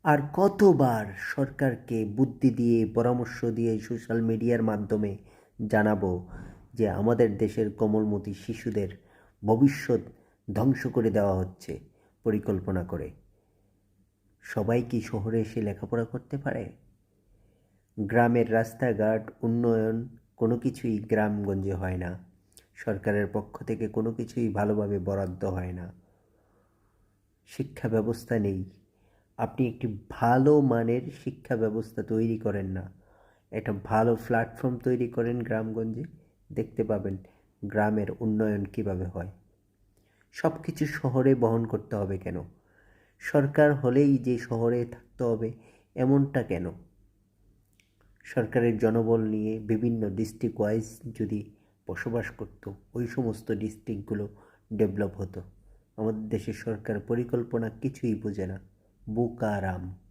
আর কতবার সরকারকে বুদ্ধি দিয়ে পরামর্শ দিয়ে সোশ্যাল মিডিয়ার মাধ্যমে জানাবো যে আমাদের দেশের কোমলমতি শিশুদের ভবিষ্যৎ ধ্বংস করে দেওয়া হচ্ছে পরিকল্পনা করে। সবাই কি শহরে এসে লেখাপড়া করতে পারে? গ্রামের রাস্তাঘাট উন্নয়ন কোনো কিছুই গ্রামগঞ্জে হয় না। সরকারের পক্ষ থেকে কোনো কিছুই ভালোভাবে বরাদ্দ হয় না। শিক্ষা ব্যবস্থা নেই। আপনি একটি ভালো মানের শিক্ষা ব্যবস্থা তৈরি করেন না, একটা ভালো প্ল্যাটফর্ম তৈরি করেন গ্রামগঞ্জে, দেখতে পাবেন গ্রামের উন্নয়ন কিভাবে হয়। সব কিছু শহরে বহন করতে হবে কেন? সরকার হলেই যে শহরে থাকতে হবে এমনটা কেন? সরকারের জনবল নিয়ে বিভিন্ন ডিস্ট্রিক্ট ওয়াইজ যদি বসবাস করতো, ওই সমস্ত ডিস্ট্রিক্টগুলো ডেভেলপ হতো। আমাদের দেশের সরকার পরিকল্পনা কিছুই বোঝে না, বোকারাম।